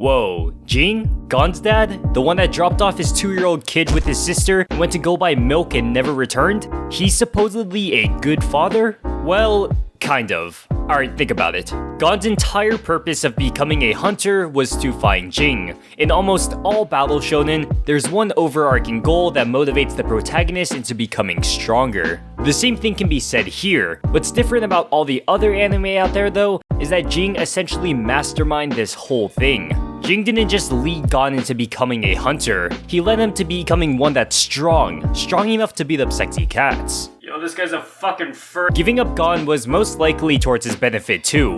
Whoa, Jing? Gon's dad? The one that dropped off his 2-year-old kid with his sister, went to go buy milk and never returned? He's supposedly a good father? Well, kind of. Alright, think about it. Gon's entire purpose of becoming a hunter was to find Jing. In almost all battle shonen, there's one overarching goal that motivates the protagonist into becoming stronger. The same thing can be said here. What's different about all the other anime out there though, is that Jing essentially masterminded this whole thing. Jing didn't just lead Gon into becoming a hunter, he led him to becoming one that's strong enough to beat up sexy cats. Yo, this guy's a fucking fur. Giving up Gon was most likely towards his benefit too.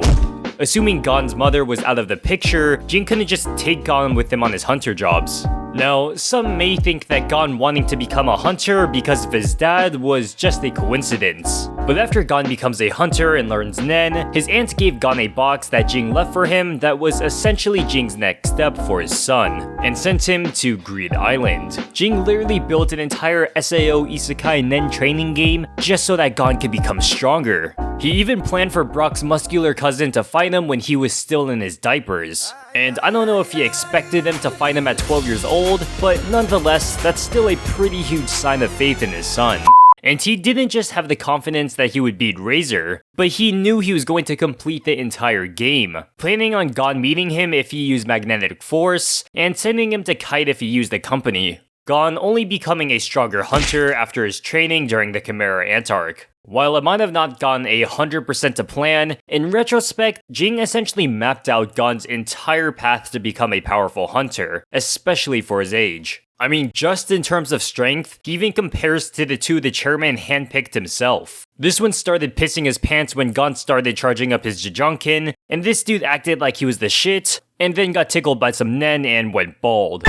Assuming Gon's mother was out of the picture, Jing couldn't just take Gon with him on his hunter jobs. Now, some may think that Gon wanting to become a hunter because of his dad was just a coincidence. But after Gon becomes a hunter and learns Nen, his aunt gave Gon a box that Jing left for him that was essentially Jing's next step for his son, and sent him to Greed Island. Jing literally built an entire SAO Isekai Nen training game just so that Gon could become stronger. He even planned for Brock's muscular cousin to fight him when he was still in his diapers. And I don't know if he expected him to fight him at 12 years old, but nonetheless, that's still a pretty huge sign of faith in his son. And he didn't just have the confidence that he would beat Razor, but he knew he was going to complete the entire game, planning on Gon meeting him if he used Magnetic Force, and sending him to Kite if he used the company. Gon only becoming a stronger hunter after his training during the Chimera Ant arc. While it might have not gone 100% to plan, in retrospect, Jing essentially mapped out Gon's entire path to become a powerful hunter, especially for his age. I mean, just in terms of strength, he even compares to the two the chairman handpicked himself. This one started pissing his pants when Gon started charging up his Jajangkin, and this dude acted like he was the shit, and then got tickled by some Nen and went bald.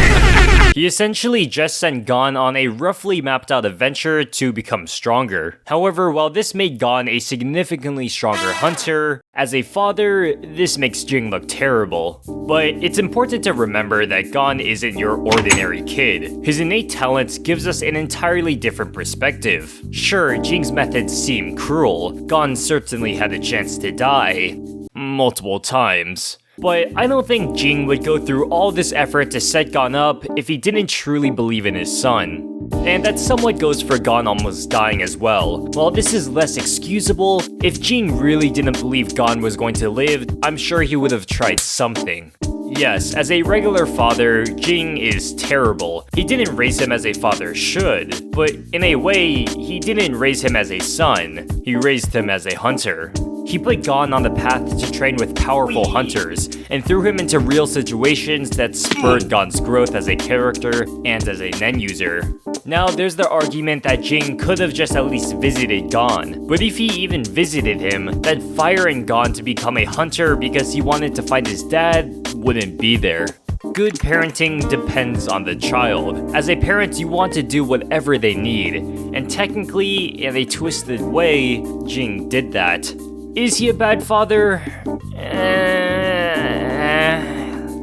He essentially just sent Gon on a roughly mapped out adventure to become stronger. However, while this made Gon a significantly stronger hunter, as a father, this makes Jing look terrible. But it's important to remember that Gon isn't your ordinary kid. His innate talents gives us an entirely different perspective. Sure, Jing's methods seem cruel. Gon certainly had a chance to die. Multiple times. But I don't think Jing would go through all this effort to set Gon up if he didn't truly believe in his son. And that somewhat goes for Gon almost dying as well. While this is less excusable, if Jing really didn't believe Gon was going to live, I'm sure he would have tried something. Yes, as a regular father, Jing is terrible. He didn't raise him as a father should, but in a way, he didn't raise him as a son. He raised him as a hunter. He put Gon on the path to train with powerful hunters, and threw him into real situations that spurred Gon's growth as a character and as a Nen user. Now, there's the argument that Jing could have just at least visited Gon, but if he even visited him, then firing Gon to become a hunter because he wanted to find his dad wouldn't be there. Good parenting depends on the child. As a parent, you want to do whatever they need, and technically, in a twisted way, Jing did that. Is he a bad father?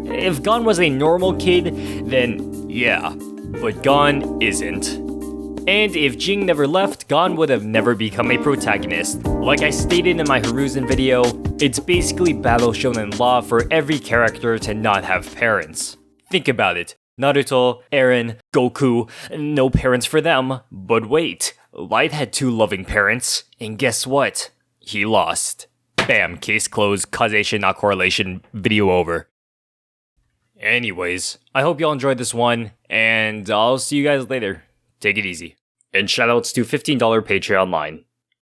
If Gon was a normal kid, then yeah, but Gon isn't. And if Jing never left, Gon would have never become a protagonist. Like I stated in my Hiruzen video, it's basically battle shonen law for every character to not have parents. Think about it. Naruto, Eren, Goku, no parents for them. But wait, Light had 2 loving parents, and guess what? He lost. Bam, case closed, causation not correlation, video over. Anyways, I hope y'all enjoyed this one, and I'll see you guys later. Take it easy. And shoutouts to $15 Patreon line.